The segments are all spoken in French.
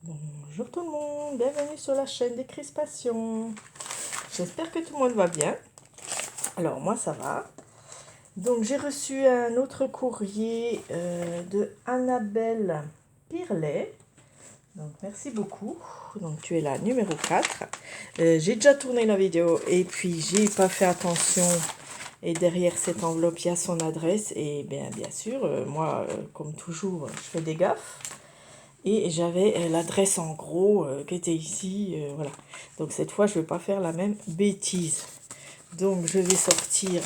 Bonjour tout le monde, bienvenue sur la chaîne des Crispations. J'espère que tout le monde va bien. Alors moi ça va. Donc j'ai reçu un autre courrier de Annabelle Pirlet. Donc merci beaucoup. Donc tu es la numéro 4. J'ai déjà tourné la vidéo et puis j'ai pas fait attention. Et derrière cette enveloppe il y a son adresse. Et bien sûr, moi comme toujours je fais des gaffes. Et j'avais l'adresse en gros qui était ici, voilà. Donc cette fois, je ne vais pas faire la même bêtise. Donc je vais sortir,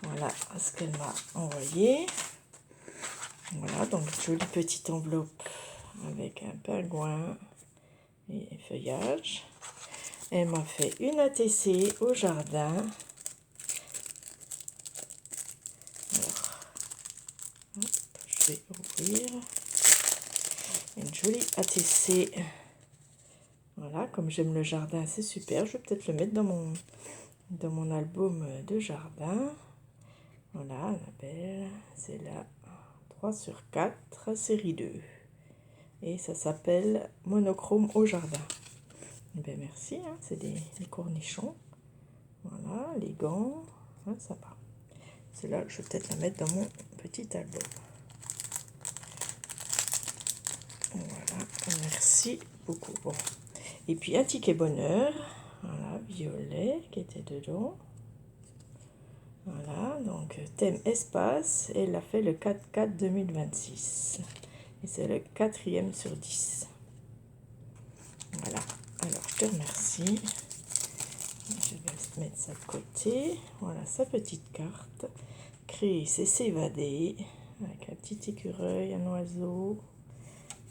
voilà, ce qu'elle m'a envoyé. Voilà, donc jolie petite enveloppe avec un pingouin et un feuillage. Elle m'a fait une ATC au jardin. Alors, hop, je vais ouvrir. Une jolie ATC. Voilà, comme j'aime le jardin, c'est super. Je vais peut-être le mettre dans mon album de jardin. Voilà, Annabelle, c'est la 3/4, série 2. Et ça s'appelle Monochrome au jardin. Eh bien, merci, hein, c'est des cornichons. Voilà, les gants, hein, ça va. Celle-là, je vais peut-être la mettre dans mon petit album. Voilà, merci beaucoup. Bon. Et puis un ticket bonheur, voilà, violet qui était dedans. Voilà, donc thème espace, et elle a fait le 4/4 2026. Et c'est le 4e sur 10. Voilà, alors je te remercie. Je vais mettre ça de côté. Voilà, sa petite carte. Créer, c'est s'évader. Avec un petit écureuil, un oiseau.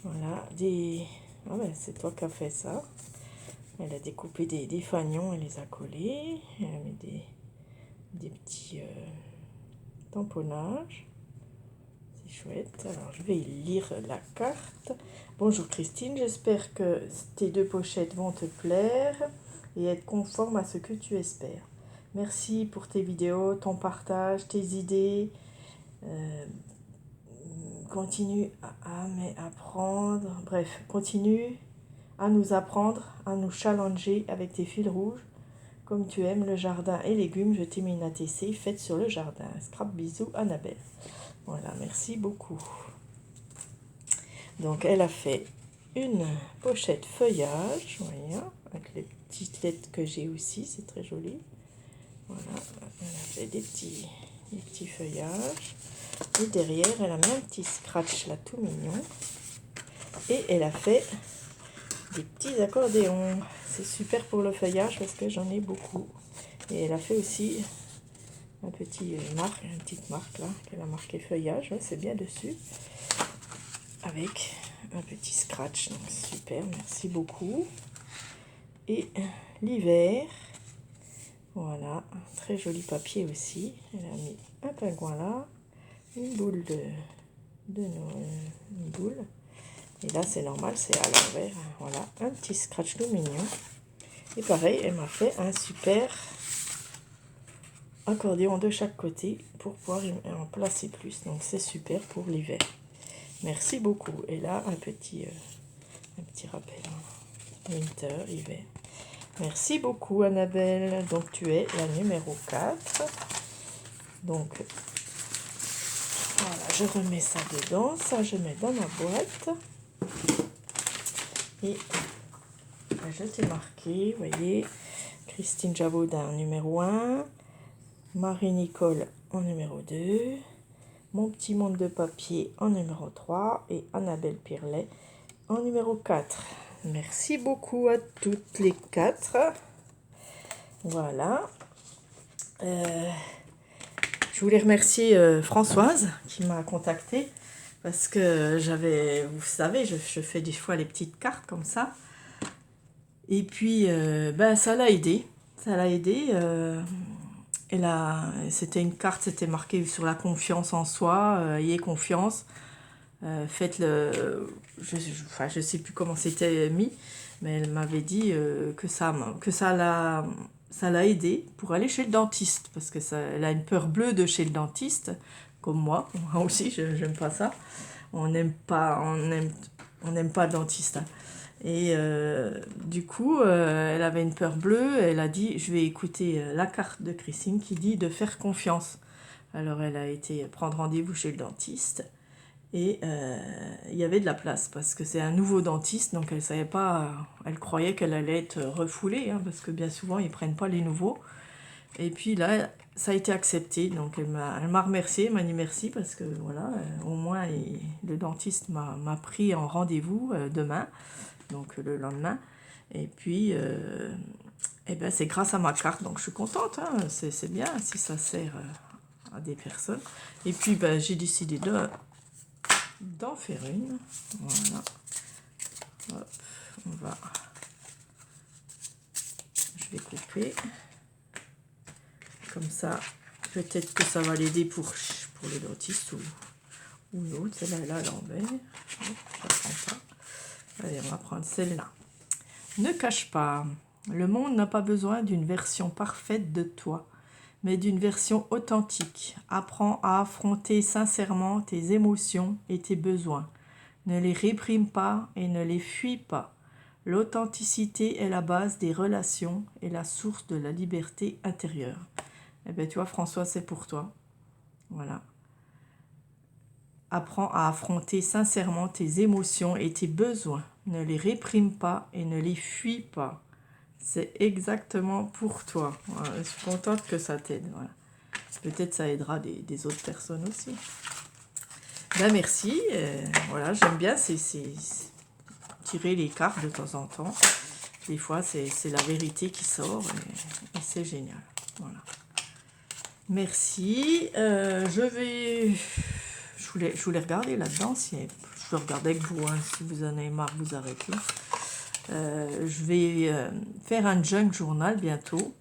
Voilà, des... Ah ben, c'est toi qui as fait ça. Elle a découpé des fanions et les a collés. Elle a mis des petits tamponnages. C'est chouette. Alors, je vais lire la carte. Bonjour Christine, j'espère que tes 2 pochettes vont te plaire et être conformes à ce que tu espères. Merci pour tes vidéos, ton partage, tes idées. Continue à apprendre. Bref, continue à nous apprendre, à nous challenger avec tes fils rouges. Comme tu aimes le jardin et légumes, je t'ai mis une ATC faite sur le jardin. Scrap bisous, Annabelle. Voilà, merci beaucoup. Donc, elle a fait une pochette feuillage, voyez, avec les petites lettres que j'ai aussi, c'est très joli. Voilà, elle a fait des petits feuillages. Et derrière, elle a mis un petit scratch là, tout mignon. Et elle a fait des petits accordéons. C'est super pour le feuillage parce que j'en ai beaucoup. Et elle a fait aussi une petite marque là, qu'elle a marqué feuillage, ouais, c'est bien dessus. Avec un petit scratch, donc super, merci beaucoup. Et l'hiver, voilà, un très joli papier aussi. Elle a mis un pingouin là, une boule une boule. Et là c'est normal, c'est à l'envers. Voilà, un petit scratch tout mignon. Et pareil, elle m'a fait un super accordéon de chaque côté pour pouvoir en placer plus. Donc c'est super pour l'hiver. Merci beaucoup. Et là, un petit rappel. Winter, hiver. Merci beaucoup, Annabelle. Donc, tu es la numéro 4. Donc, voilà, je remets ça dedans. Ça, je mets dans ma boîte. Et je t'ai marqué, vous voyez, Christine Javaudin numéro 1. Marie-Nicole en numéro 2. Mon petit monde de papier en numéro 3. Et Annabelle Pirlet en numéro 4. Merci beaucoup à toutes les 4. Voilà. Je voulais remercier Françoise qui m'a contactée parce que vous savez, je fais des fois les petites cartes comme ça. Et puis, ça l'a aidé. Ça l'a aidé. C'était une carte, c'était marqué sur la confiance en soi. Ayez confiance. Faites-le. Je sais plus comment c'était mis, mais elle m'avait dit que ça l'a aidé pour aller chez le dentiste, parce que elle a une peur bleue de chez le dentiste, comme moi aussi, je n'aime pas ça. On n'aime pas, On n'aime pas le dentiste, hein. Et du coup, elle avait une peur bleue. Elle a dit, je vais écouter la carte de Christine qui dit de faire confiance. Alors, elle a été prendre rendez-vous chez le dentiste. Et il y avait de la place parce que c'est un nouveau dentiste. Donc, elle savait pas, elle croyait qu'elle allait être refoulée, hein, parce que bien souvent, ils prennent pas les nouveaux. Et puis là, ça a été accepté. Donc, elle m'a remercié, elle m'a dit merci parce que voilà, au moins, le dentiste m'a pris en rendez-vous demain, donc le lendemain. Et puis, eh ben, c'est grâce à ma carte, donc je suis contente, hein, c'est bien si ça sert à des personnes. Et puis, ben, j'ai décidé d'en faire une. Voilà. Hop, je vais couper. Comme ça, peut-être que ça va l'aider pour le dentiste ou l'autre. Celle-là, elle est à l'envers. Je ne prends pas. Allez, on va prendre celle-là. Ne cache pas. Le monde n'a pas besoin d'une version parfaite de toi, mais d'une version authentique. Apprends à affronter sincèrement tes émotions et tes besoins. Ne les réprime pas et ne les fuis pas. L'authenticité est la base des relations et la source de la liberté intérieure. Eh bien, tu vois, François, c'est pour toi. Voilà. Apprends à affronter sincèrement tes émotions et tes besoins. Ne les réprime pas et ne les fuis pas. C'est exactement pour toi. Voilà, je suis contente que ça t'aide. Voilà. Peut-être ça aidera des autres personnes aussi. Ben merci. Voilà, j'aime bien tirer les cartes de temps en temps. Des fois, c'est la vérité qui sort et c'est génial. Voilà. Merci. Je voulais regarder là-dedans. Je vais regarder avec vous. Hein, si vous en avez marre, vous arrêtez. Je vais faire un junk journal bientôt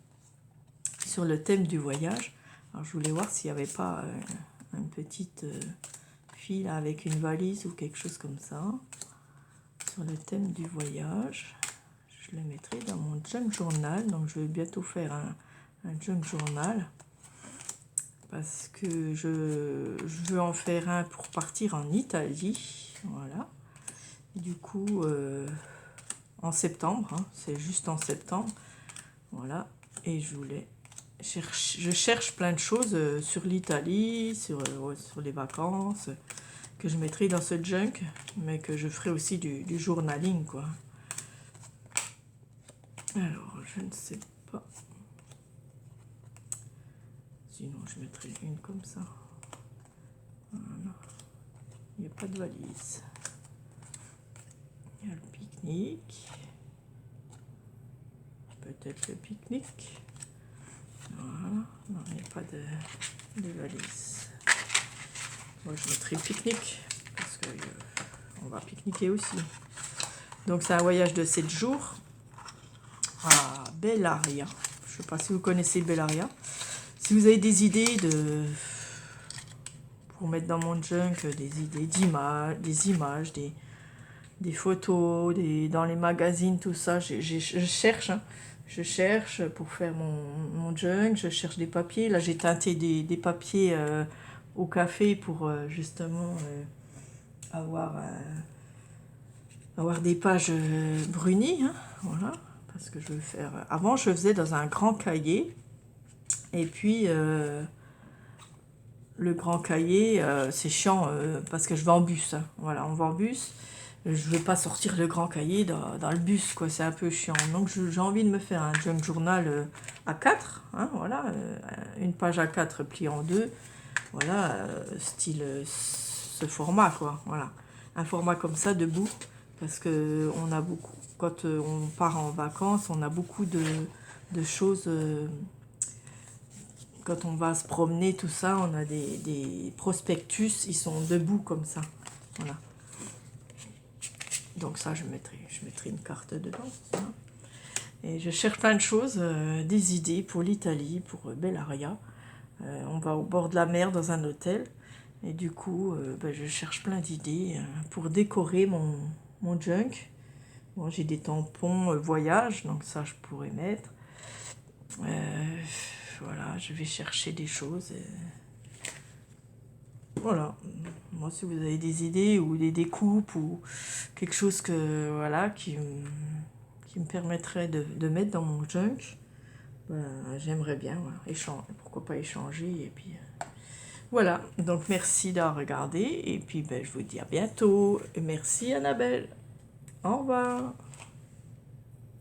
sur le thème du voyage. Alors, je voulais voir s'il n'y avait pas une petite fille là, avec une valise ou quelque chose comme ça. Sur le thème du voyage. Je le mettrai dans mon junk journal. Donc, je vais bientôt faire un junk journal. Parce que je veux en faire un pour partir en Italie. Voilà. Et du coup, en septembre, hein, c'est juste en septembre. Voilà. Et je cherche plein de choses sur l'Italie, sur les vacances, que je mettrai dans ce junk, mais que je ferai aussi du journaling, quoi. Alors, je ne sais pas. Sinon, je mettrai une comme ça. Voilà. Il n'y a pas de valise. Il y a le pique-nique. Peut-être le pique-nique. Voilà. Non, il n'y a pas de valise. Moi, je mettrai le pique-nique. Parce que on va pique-niquer aussi. Donc, c'est un voyage de 7 jours à Bellaria. Je ne sais pas si vous connaissez Bellaria. Si vous avez des idées pour mettre dans mon junk, des idées d'images, des photos, dans les magazines, tout ça, je cherche. Hein. Je cherche pour faire mon junk, je cherche des papiers. Là, j'ai teinté des papiers au café pour justement avoir des pages brunies. Hein. Voilà, parce que je veux faire... Avant, je faisais dans un grand cahier. Et puis, le grand cahier, c'est chiant parce que je vais en bus. Hein. Voilà, on va en bus. Je ne vais pas sortir le grand cahier dans le bus, quoi. C'est un peu chiant. Donc, j'ai envie de me faire un junk journal A4. Hein, voilà, une page A4 pliée en deux. Voilà, style ce format, quoi. Voilà, un format comme ça, debout. Parce que on a beaucoup, quand on part en vacances, on a beaucoup de choses... quand on va se promener, tout ça, on a des prospectus, ils sont debout comme ça. Voilà. Donc ça, je mettrai une carte dedans. Hein. Et je cherche plein de choses, des idées pour l'Italie, pour Bellaria. On va au bord de la mer dans un hôtel. Et du coup, je cherche plein d'idées pour décorer mon junk. Bon, j'ai des tampons voyage, donc ça, je pourrais mettre. Voilà, je vais chercher des choses. Voilà. Moi, si vous avez des idées ou des découpes ou quelque chose que, voilà, qui me permettrait de mettre dans mon junk, ben, j'aimerais bien, voilà, échanger, pourquoi pas échanger. Et puis, voilà. Donc, merci d'avoir regardé. Et puis, ben, je vous dis à bientôt. Et merci, Annabelle. Au revoir.